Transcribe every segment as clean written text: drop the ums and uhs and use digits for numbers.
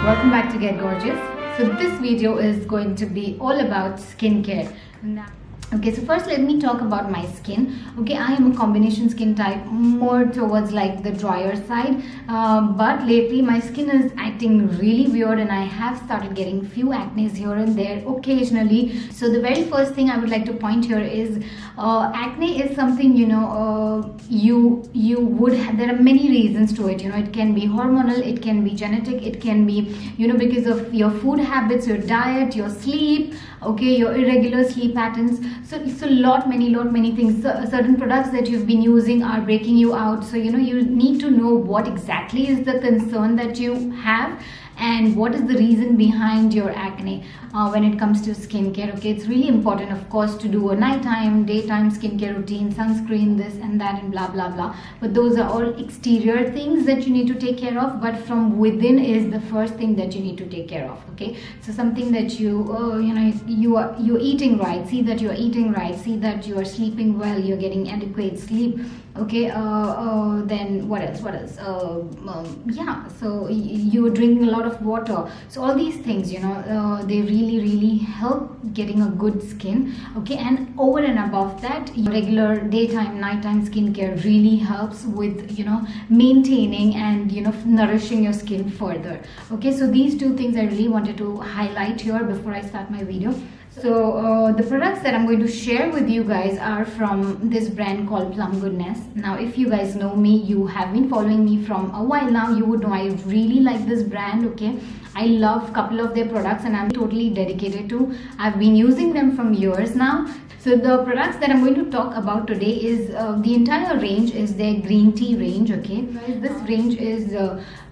Welcome back to Get Gorgeous. So this video is going to be all about skincare. Okay, so first let me talk about my skin. Okay, I am a combination skin type, more towards like the drier side, but lately my skin is acting really weird and I have started getting few acne here and there occasionally. So the very first thing I would like to point here is acne is something, you know, you would have, there are many reasons to it. You know, it can be hormonal, it can be genetic, it can be, you know, because of your food habits, your diet, your sleep, okay, your irregular sleep patterns. So it's many things. So, certain products that you've been using are breaking you out. So, you know, you need to know what exactly is the concern that you have and what is the reason behind your acne when it comes to skincare. Okay, it's really important, of course, to do a nighttime, daytime skincare routine, sunscreen, this and that, and blah blah blah. But those are all exterior things that you need to take care of. But from within is the first thing that you need to take care of. Okay, so something that you're eating right. See that you're eating right. See that you are sleeping well. You're getting adequate sleep. Okay, then what else? Yeah, so you're drinking a lot of water. So all these things, you know, they really help getting a good skin. Okay, and over and above that, your regular daytime, nighttime skincare really helps with, you know, maintaining and, you know, nourishing your skin further. Okay, so these two things I really wanted to highlight here before I start my video. So the products that I'm going to share with you guys are from this brand called Plum Goodness. Now, if you guys know me, you have been following me from a while now, you would know I really like this brand. Okay, I love a couple of their products and I'm totally dedicated to. I've been using them from years now. So the products that I'm going to talk about today is the entire range is their green tea range. Okay, this range is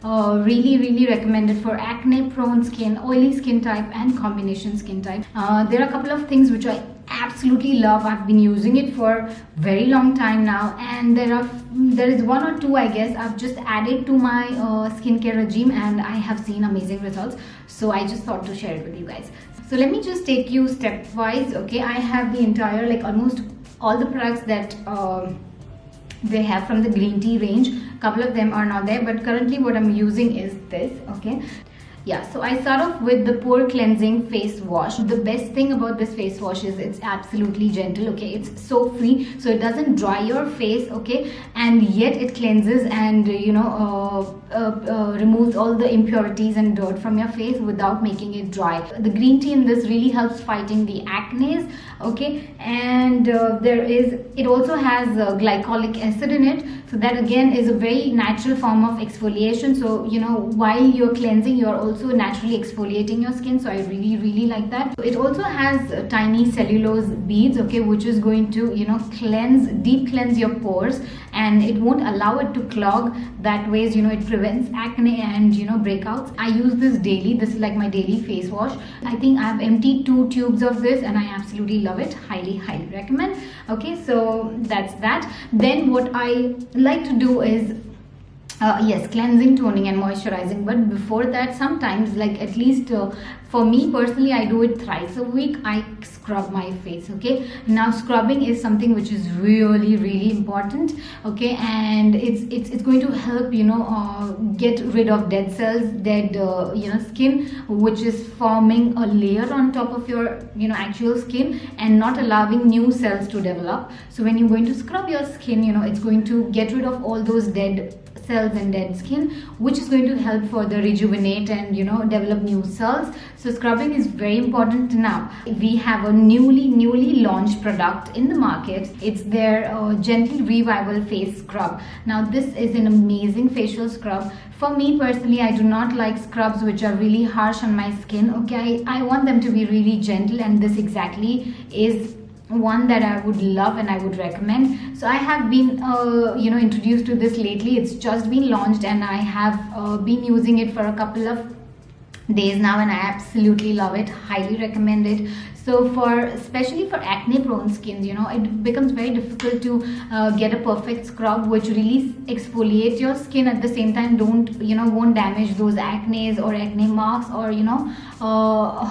really recommended for acne prone skin, oily skin type, and combination skin type. There are a couple of things which I absolutely love. I've been using it for very long time now, and there is one or two, I guess, I've just added to my skincare regime and I have seen amazing results. So I just thought to share it with you guys. So let me just take you stepwise. Okay, I have the entire, like almost all the products that they have from the green tea range. A couple of them are not there, but currently what I'm using is this. Okay, yeah, so I start off with the pore cleansing face wash. The best thing about this face wash is it's absolutely gentle. Okay, it's so free, so it doesn't dry your face. Okay, and yet it cleanses and, you know, removes all the impurities and dirt from your face without making it dry. The green tea in this really helps fighting the acne. Okay, and it also has glycolic acid in it, so that again is a very natural form of exfoliation. So, you know, while you're cleansing, you're also naturally exfoliating your skin. So I really like that. It also has tiny cellulose beads, okay, which is going to, you know, deep cleanse your pores, and it won't allow it to clog. That ways, you know, it prevents acne and, you know, breakouts. I use this daily. This is like my daily face wash. I think I've emptied 2 tubes of this and I absolutely love it. Highly recommend. Okay, so that's that. Then what I like to do is yes, cleansing, toning and moisturizing. But before that, sometimes, like at least for me personally, I do it thrice a week. I scrub my face. Okay, now scrubbing is something which is really important. Okay, and it's going to help, you know, get rid of dead cells, dead you know, skin, which is forming a layer on top of your, you know, actual skin and not allowing new cells to develop. So when you're going to scrub your skin, you know, it's going to get rid of all those dead cells and dead skin, which is going to help further rejuvenate and, you know, develop new cells. So scrubbing is very important. Now we have a newly launched product in the market. It's their Gentle Revival face scrub. Now this is an amazing facial scrub. For me personally, I do not like scrubs which are really harsh on my skin. Okay, I want them to be really gentle, and this exactly is one that I would love and I would recommend. So I have been you know, introduced to this lately. It's just been launched and I have been using it for a couple of days now and I absolutely love it. Highly recommend it. So especially for acne prone skins, you know, it becomes very difficult to get a perfect scrub which really exfoliates your skin, at the same time won't damage those acne or acne marks, or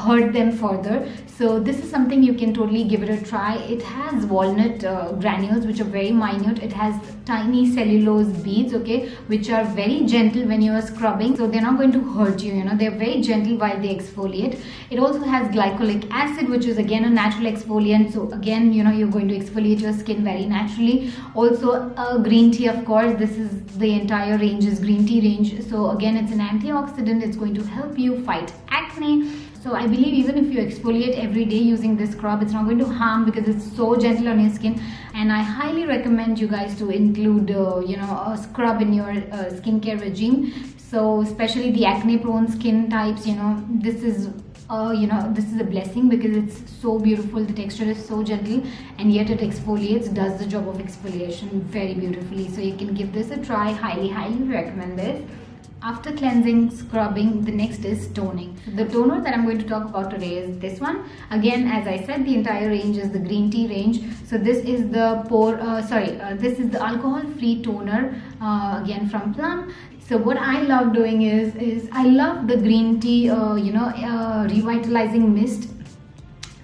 hurt them further. So this is something you can totally give it a try. It has walnut granules which are very minute. It has tiny cellulose beads, okay, which are very gentle when you are scrubbing, so they're not going to hurt you, they're very gentle while they exfoliate. It also has glycolic acid, which is again a natural exfoliant, so again, you're going to exfoliate your skin very naturally. Also green tea, of course. This is the entire range is green tea range, so again, it's an antioxidant. It's going to help you fight acne. So I believe even if you exfoliate every day using this scrub, it's not going to harm because it's so gentle on your skin. And I highly recommend you guys to include a scrub in your skincare regime. So especially the acne prone skin types, this is a blessing because it's so beautiful. The texture is so gentle, and yet it exfoliates, does the job of exfoliation very beautifully. So you can give this a try. Highly recommend this. After cleansing, scrubbing, the next is toning. The toner that I'm going to talk about today is this one. Again, as I said, the entire range is the green tea range. So this is the this is the alcohol-free toner, again from Plum. So what I love doing is I love the green tea, revitalizing mist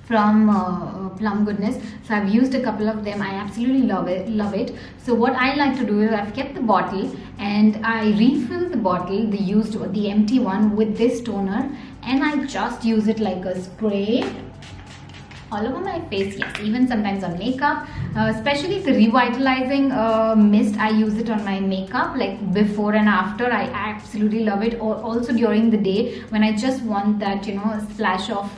from Plum Goodness. So I've used a couple of them. I absolutely love it. So what I like to do is I've kept the bottle and I refill the bottle, the empty one, with this toner, and I just use it like a spray all over my face. Yes, even sometimes on makeup, especially the revitalizing mist. I use it on my makeup, like before and after. I absolutely love it. Or also during the day when I just want that splash of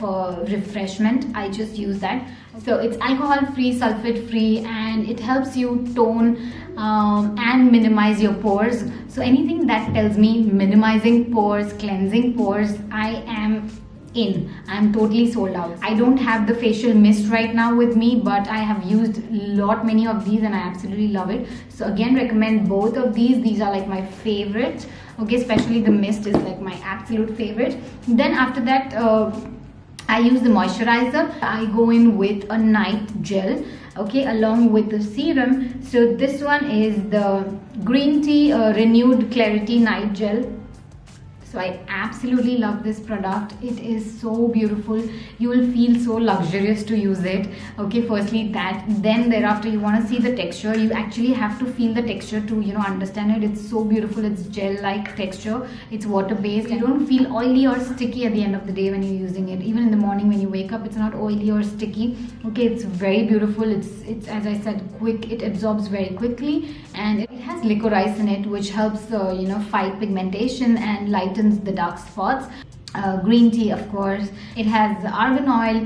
refreshment, I just use that. So it's alcohol free, sulfate free, and it helps you tone and minimize your pores. So anything that tells me minimizing pores, cleansing pores, I'm totally sold out. I don't have the facial mist right now with me, but I have used many of these and I absolutely love it. So again, recommend both of these. These are like my favorite, okay, especially the mist is like my absolute favorite. Then after that, I use the moisturizer. I go in with a night gel, okay, along with the serum. So this one is the green tea renewed clarity night gel. So I absolutely love this product. It is so beautiful. You will feel so luxurious to use it. Okay, firstly that. Then thereafter you want to see the texture. You actually have to feel the texture to understand it. It's so beautiful. It's gel-like texture. It's water-based. You don't feel oily or sticky at the end of the day when you're using it. Even in the morning when you wake up, it's not oily or sticky. Okay, it's very beautiful. It's as I said, quick. It absorbs very quickly, and it has licorice in it, which helps fight pigmentation and lighten the dark spots. Green tea, of course. It has argan oil,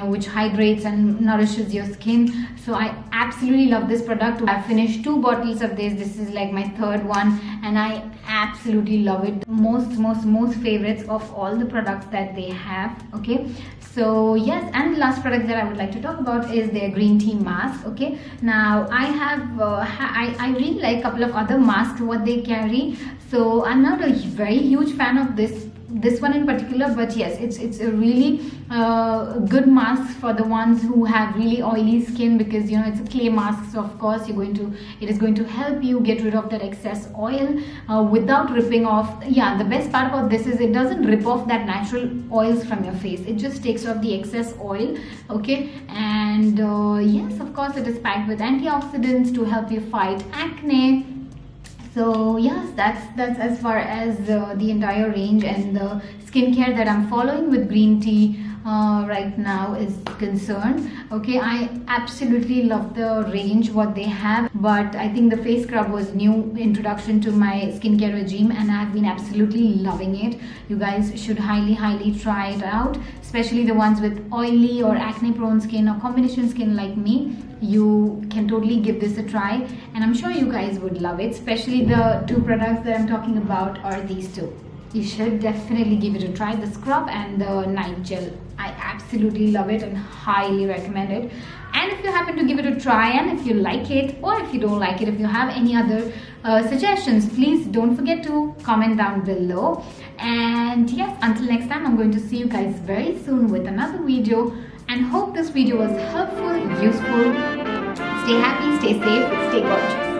which hydrates and nourishes your skin. So I absolutely love this product. I've finished 2 bottles of this. This is like my 3rd one, and I absolutely love it. Most favorites of all the products that they have. Okay, so yes, and the last product that I would like to talk about is their green tea mask. Okay, now I have I really like a couple of other masks what they carry. So I'm not a very huge fan of this one in particular, but yes, it's a really good mask for the ones who have really oily skin, because it's a clay mask. So of course it is going to help you get rid of that excess oil without ripping off. Yeah, the best part about this is it doesn't rip off that natural oils from your face. It just takes off the excess oil. Okay, and yes, of course it is packed with antioxidants to help you fight acne. So yes, that's as far as the entire range and the skincare that I'm following with green tea right now is concerned. Okay, I absolutely love the range what they have, but I think the face scrub was new introduction to my skincare regime, and I've been absolutely loving it. You guys should highly try it out, especially the ones with oily or acne prone skin or combination skin like me. You can totally give this a try, and I'm sure you guys would love it. Especially the 2 products that I'm talking about are these 2. You should definitely give it a try, the scrub and the night gel. I absolutely love it and highly recommend it. And if you happen to give it a try, and if you like it, or if you don't like it, if you have any other suggestions, please don't forget to comment down below. And yes, until next time, I'm going to see you guys very soon with another video. and hope this video was helpful, useful. Stay happy, stay safe, stay gorgeous.